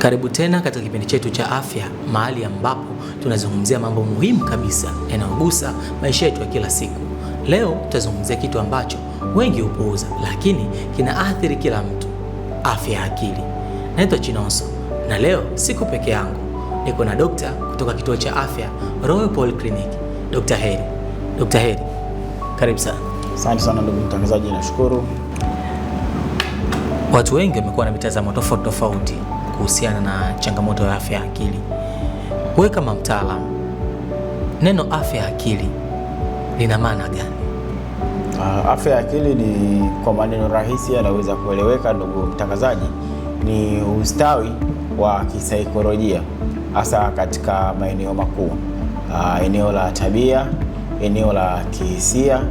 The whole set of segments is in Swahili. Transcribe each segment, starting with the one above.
Karibu tena katika kipindi chetu cha afya, mahali ambapo tunazungumzia mambo muhimu kabisa yanayogusa maisha yetu ya kila siku. Leo tutazungumzia kitu ambacho wengi hupuuza, lakini kinaathiri kila mtu: afya ya akili. Naitwa Chinonso na leo siku peke yangu, niko na dokta kutoka kituo cha afya Royal Polyclinic, Dr. Heri. Dr. Heri, karibu sana. Asante sana ndugu mtangazaji, nashukuru. Watu wengi wamekuwa na mitazamo tofauti kuhusiana na changamoto ya afya ya akili. Wewe kama mtaalamu, neno afya ya akili lina maana gani? Afya ya akili ni, kwa maneno rahisi yanaweza kueleweka ndugu mtangazaji, ni ustawi wa kisaikolojia hasa katika maeneo makuu: eneo la tabia, eneo la kihisia,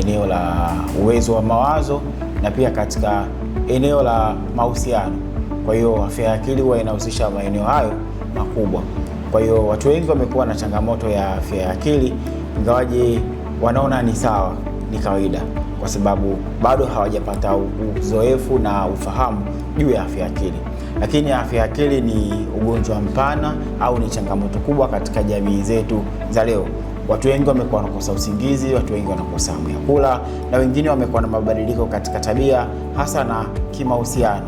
eneo la uwezo wa mawazo na pia katika eneo la mahusiano. Kwa hiyo afya ya akili huwa inahusisha maeneo hayo makubwa. Kwa hiyo watu wengi wamekuwa na changamoto ya afya ya akili, ingawaje wanaona ni sawa, ni kawaida, kwa sababu bado hawajapata uzoefu na ufahamu juu ya afya ya akili. Lakini afya ya akili ni ugonjwa mpana au ni changamoto kubwa katika jamii zetu za leo. Watu wengi wamekuwa wanakosa usingizi, watu wengi wanakosa hamu ya kula, na wengine wamekuwa na mabadiliko katika tabia, hasa na kimahusiano.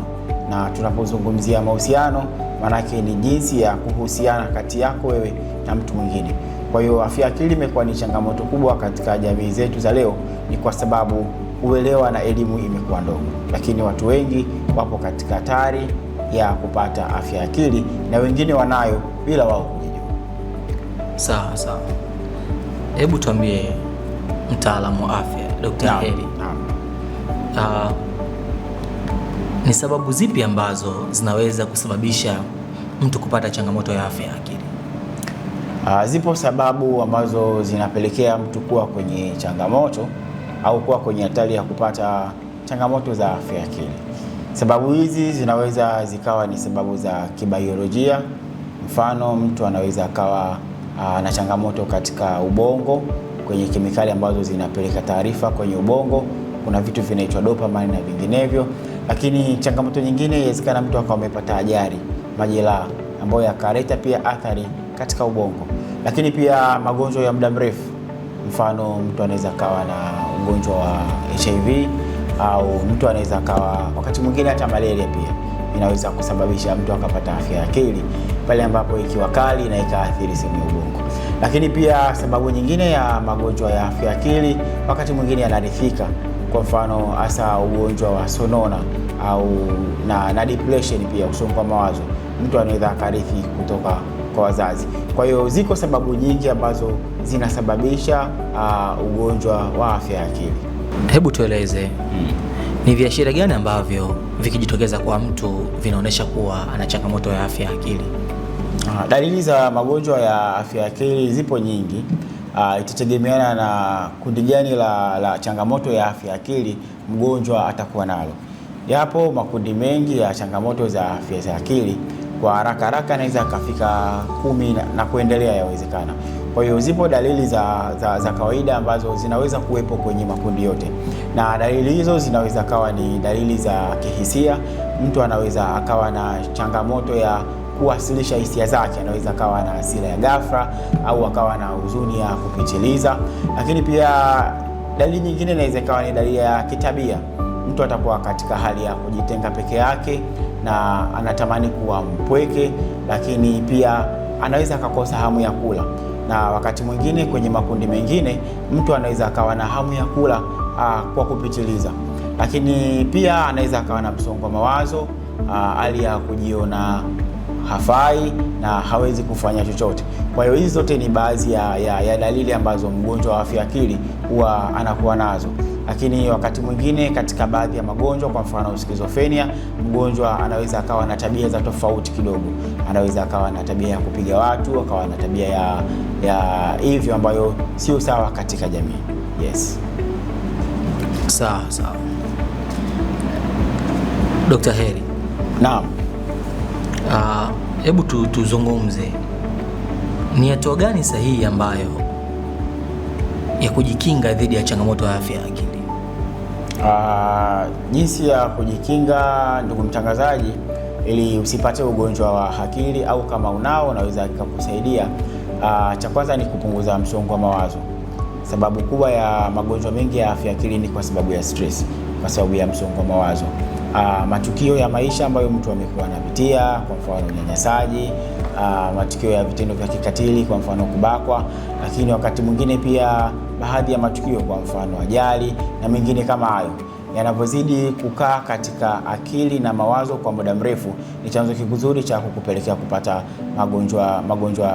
Na tunapozungumzia mahusiano, maanake ni jinsi ya kuhusiana kati yako wewe na mtu mwingine. Kwa hiyo afya ya akili imekuwa ni changamoto kubwa katika jamii zetu za leo, ni kwa sababu uelewa na elimu imekuwa ndogo. Lakini watu wengi wapo katika hatari ya kupata afya ya akili, na wengine wanayo bila wao kujijua. Sawa. Hebu tuambie, mtaalamu wa afya Dr. Heri, ni sababu zipi ambazo zinaweza kusababisha mtu kupata changamoto ya afya ya akili? Zipo sababu ambazo zinapelekea mtu kuwa kwenye changamoto au kuwa kwenye hatari ya kupata changamoto za afya ya akili. Sababu hizi zinaweza zikawa ni sababu za kibiolojia. Mfano, mtu anaweza akawa na changamoto katika ubongo, kwenye kemikali ambazo zinapeleka taarifa kwenye ubongo. Kuna vitu vinaitwa dopamine na vinginevyo. Lakini changamoto nyingine, inawezekana mtu akawa amepata ajali, majeraha ambayo yakaleta pia athari katika ubongo. Lakini pia magonjwa ya muda mrefu, mfano mtu anaweza akawa na ugonjwa wa HIV, au mtu anaweza akawa wakati mwingine hata malaria pia inaweza kusababisha mtu akapata afya ya akili pale ambapo ikiwa kali na ikaathiri sehemu ya ubongo. Lakini pia sababu nyingine ya magonjwa ya afya ya akili, wakati mwingine yanarithika. Kwa mfano hasa ugonjwa wa sonona au na depression, pia usongo wa mawazo, mtu anaweza akarithi kutoka kwa wazazi. Kwa hiyo ziko sababu nyingi ambazo zinasababisha ugonjwa wa afya ya akili. Hebu tueleze, ni viashiria gani ambavyo vikijitokeza kwa mtu vinaonyesha kuwa ana changamoto ya afya ya akili? Dalili za magonjwa ya afya ya akili zipo nyingi. Itategemeana na kundi gani la changamoto ya afya ya akili mgonjwa atakuwa nalo. Yapo makundi mengi ya changamoto za afya ya akili. Kwa haraka anaweza kafika 10 na kuendelea, yawezekana. Kwa hiyo zipo dalili za kawaida ambazo zinaweza kuwepo kwenye makundi yote, na dalili hizo zinaweza kawa ni dalili za kihisia. Mtu anaweza akawa na changamoto ya kuwasilisha hisia zake, anaweza akawa na hasira ya ghafla au akawa na huzuni ya kupitiliza. Lakini pia dalili nyingine inaweza kawa ni dalili ya kitabia. Mtu atakuwa katika hali ya kujitenga peke yake na anatamani kuwa mpweke, lakini pia anaweza akakosa hamu ya kula. Na wakati mwingine kwenye makundi mengine, mtu anaweza akawa na hamu ya kula kwa kupitiliza, lakini pia anaweza akawa na msongo wa mawazo, hali ya kujiona hafai na hawezi kufanya chochote. Kwa hiyo hizi zote ni baadhi ya dalili ambazo mgonjwa wa afya ya akili huwa anakuwa nazo. Lakini wakati mwingine katika baadhi ya magonjwa, kwa mfano schizophrenia, mgonjwa anaweza akawa na tabia za tofauti kidogo. Anaweza akawa na tabia ya kupiga watu, akawa na tabia ya hivyo ambayo sio sawa katika jamii. Yes. Sawa. Dr. Heri. Naam. Hebu tuzungumze, ni hatua gani sahihi ambayo ya kujikinga dhidi ya changamoto ya afya ya akili? Jinsi ya kujikinga, ndugu mtangazaji, ili usipate ugonjwa wa akili, au kama unao unaweza kukusaidia. Cha kwanza ni kupunguza msongo wa mawazo. Sababu kubwa ya magonjwa mengi ya afya akili ni kwa sababu ya stress, kwa sababu ya msongo wa mawazo. Matukio ya maisha ambayo mtu amekuwa anapitia, kwa mfano unyanyasaji, matukio ya vitendo vya kikatili, kwa mfano kubakwa, lakini wakati mwingine pia baadhi ya matukio, kwa mfano ajali na mengine kama hayo, yanapozidi kukaa katika akili na mawazo kwa muda mrefu, ni chanzo kizuri cha kukupelekea kupata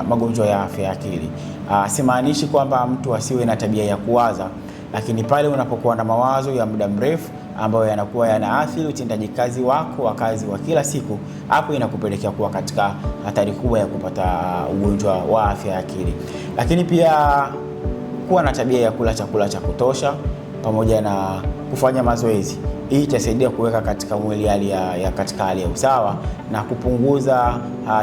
magonjwa ya afya ya akili. Simaanishi kwamba mtu asiwe na tabia ya kuwaza, lakini pale unapokuwa na mawazo ya muda mrefu ambayo yanakuwa yanaathiri utendaji kazi wako wa kazi wa kila siku, hapo inakupelekea kuwa katika hatari kubwa ya kupata ugonjwa wa afya ya akili. Lakini pia kuwa na tabia ya kula chakula cha kutosha pamoja na kufanya mazoezi. Hii itasaidia kuweka katika mwili katika hali ya usawa na kupunguza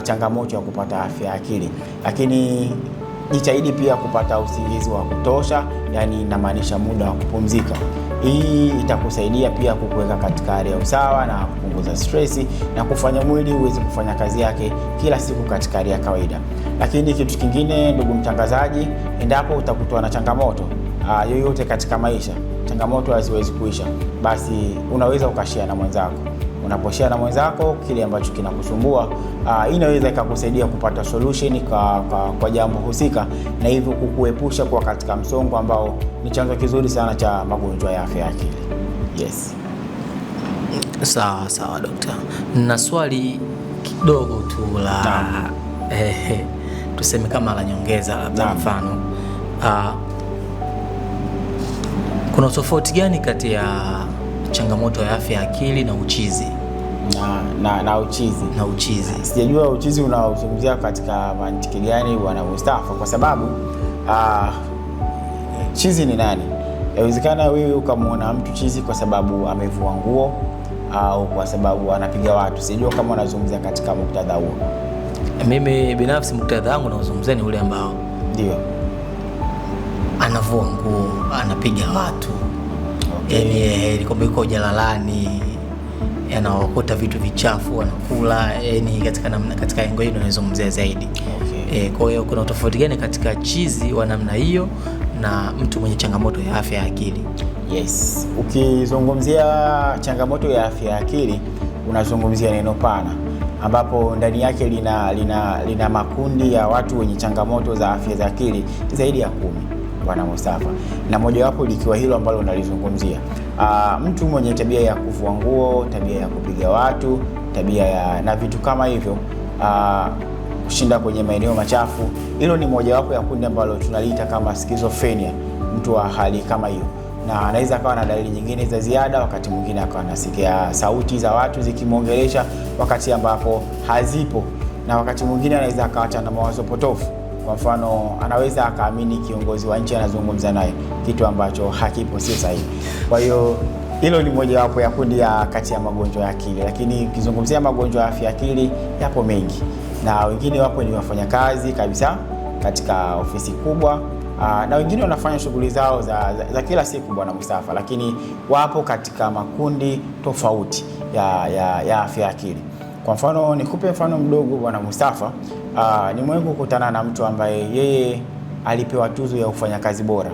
changamoto ya kupata afya ya akili. Lakini jitahidi pia kupata usingizi wa kutosha, yani inamaanisha muda wa kupumzika. Hii itakusaidia pia kukuweka katika hali ya usawa na kupunguza stress na kufanya mwili uweze kufanya kazi yake kila siku katika hali ya kawaida. Lakini kitu kingine, ndugu mtangazaji, endapo utakutwa na changamoto yoyote katika maisha, changamoto haziwezi kuisha, basi unaweza ukashare na mwenzako. Unaposhare na mwenzako kile ambacho kinakusumbua, inaweza ikakusaidia kupata solution kwa jambo husika, na hivyo kukuepusha kwa katika msongo ambao ni chanzo kizuri sana cha magonjwa ya afya ya akili. Yes. Sawa daktari. Na swali kidogo tu la tuseme kama la nyongeza, labda mfano, kuna tofauti gani kati ya changamoto ya afya ya akili na uchizi? Na uchizi. Sijajua uchizi unaozungumzia katika mantiki gani bwana Mustafa, kwa sababu chizi ni nani? Inawezekana wewe ukamwona mtu chizi kwa sababu amevua nguo au kwa sababu anapiga watu. Sijajua kama unazungumzia katika muktadha huo. Mimi binafsi muktadha wangu naozungumzia ni ule ambao ndio anavua nguo, anapiga watu. Okay. Yani yuko jalalani, anaokota vitu vichafu, anakula, yani katika engo hiyo ninazungumzia zaidi. Okay. Kwa hiyo kuna tofauti gani katika chizi wa namna hiyo na mtu mwenye changamoto ya afya ya akili? Yes. Ukizungumzia changamoto ya afya ya akili, unazungumzia neno pana ambapo ndani yake lina makundi ya watu wenye changamoto za afya za akili zaidi ya 10, bwana Mustafa, na mojawapo likiwa hilo ambalo unalizungumzia. Mtu mwenye tabia ya kuvua nguo, tabia ya kupiga watu, na vitu kama hivyo, kushinda kwenye maeneo machafu, hilo ni mojawapo ya kundi ambalo tunaliita kama schizophrenia, mtu wa hali kama hiyo. Na anaweza akawa na dalili nyingine za ziada, wakati mwingine akawa anasikia sauti za watu zikimwongelesha wakati ambapo hazipo, na wakati mwingine anaweza akawa na mawazo potofu. Kwa mfano, anaweza akaamini kiongozi wa nchi anazungumza naye, kitu ambacho hakipo, sio sahihi. Kwa hiyo hilo ni mojawapo ya kundi kati ya magonjwa ya akili. Lakini ukizungumzia magonjwa ya afya ya akili, yapo mengi, na wengine wapo ni wafanyakazi kabisa katika ofisi kubwa, na wengine wanafanya shughuli zao za kila siku bwana Mustafa, lakini wapo katika makundi tofauti ya afya ya akili. Kwa mfano, nikupe mfano mdogo bwana Mustafa. Nimewahi kukutana na mtu ambaye yeye alipewa tuzo ya ufanyakazi bora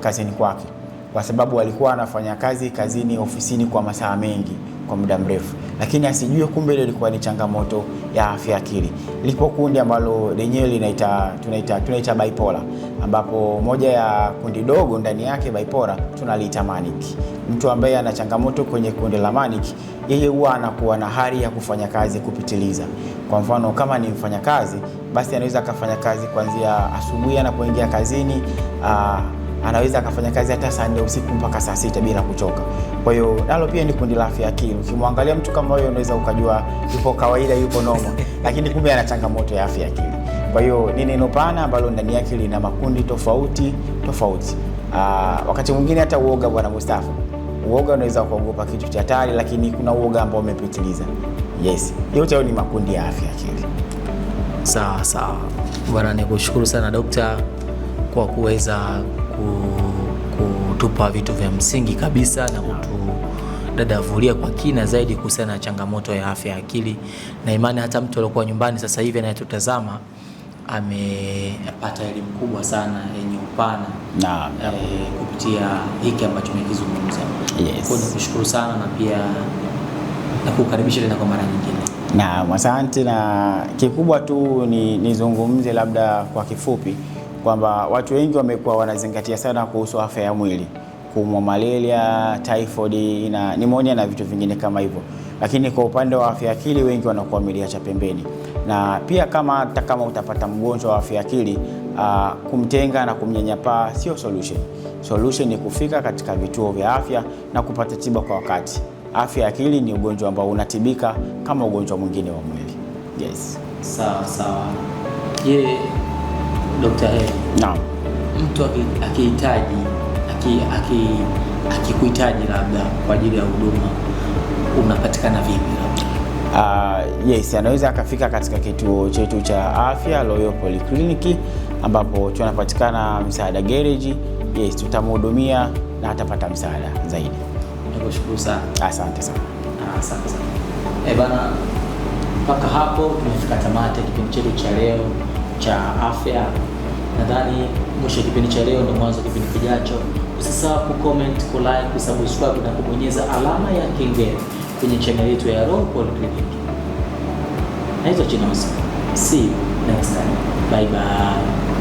kazini kwake, kwa sababu alikuwa anafanya kazi kazini ofisini kwa masaa mengi kwa muda mrefu, lakini asijue kumbe ile ilikuwa ni changamoto ya afya akili. Lipo kundi ambalo lenyewe tunaita bipolar, ambapo moja ya kundi dogo ndani yake bipolar tunaliita manic. Mtu ambaye ana changamoto kwenye kundi la manic, yeye huwa anakuwa na hali ya kufanya kazi kupitiliza. Kwa mfano, kama ni mfanyakazi, basi anaweza akafanya kazi kuanzia asubuhi anapoingia kazini, anaweza akafanya kazi hata saa 4 usiku mpaka saa 6 bila kuchoka. Kwa hiyo nalo pia ni kundi la afya akili. Ukimwangalia mtu kama huyo, unaweza ukajua yupo kawaida, yupo normal, lakini kumbe ana changamoto ya afya akili. Kwa hiyo ni neno pana ambalo ndani yake lina makundi tofauti. Wakati mwingine hata uoga bwana Mustafa, uoga unaweza kuogopa kitu cha hatari, lakini kuna uoga ambao umepitiliza. Yes, yote ni makundi ya afya akili. Sawa bwana, nikushukuru sana daktari kwa kuweza kutupa vitu vya msingi kabisa na kudadavulia kwa kina zaidi kuhusiana na changamoto ya afya ya akili, na imani hata mtu aliyokuwa nyumbani sasa hivi anayetutazama amepata elimu kubwa sana yenye upana kupitia hiki ambacho tumekizungumza. Yes. Kwa nikushukuru sana na pia nakukaribisha tena kwa mara nyingine. Na asante, na kikubwa tu nizungumze labda kwa kifupi kwamba watu wengi wamekuwa wanazingatia sana kuhusu afya ya mwili, kuumwa malaria, typhoid na pneumonia na vitu vingine kama hivyo, lakini kwa upande wa afya ya akili wengi wanakuwa wameliacha pembeni. Na pia kama utapata mgonjwa wa afya ya akili, kumtenga na kumnyanyapaa sio solution. Solution ni kufika katika vituo vya afya na kupata tiba kwa wakati. Afya ya akili ni ugonjwa ambao unatibika kama ugonjwa mwingine wa mwili. Yes. Sawa. Dr. Eli. Naam. Mtu akikuhitaji labda kwa ajili ya huduma unapatikana vipi labda? Yes, anaweza akafika katika kituo chetu cha afya Royal Polyclinic ambapo tunapatikana Msaada Garage. Yes, tutamhudumia na atapata msaada zaidi. Nakushukuru sana. Asante sana. Asante sana. Bana, mpaka hapo tumefika tamati kipindi chetu cha leo cha afya. Nadhani mwisho kipindi cha leo ndio mwanzo kipindi kijacho. Usisahau ku-comment, ku-like, ku-subscribe na kubonyeza alama ya kengele kwenye channel yetu ya Royal Polyclinic. Na hizo chinosi. See you next time. Bye bye.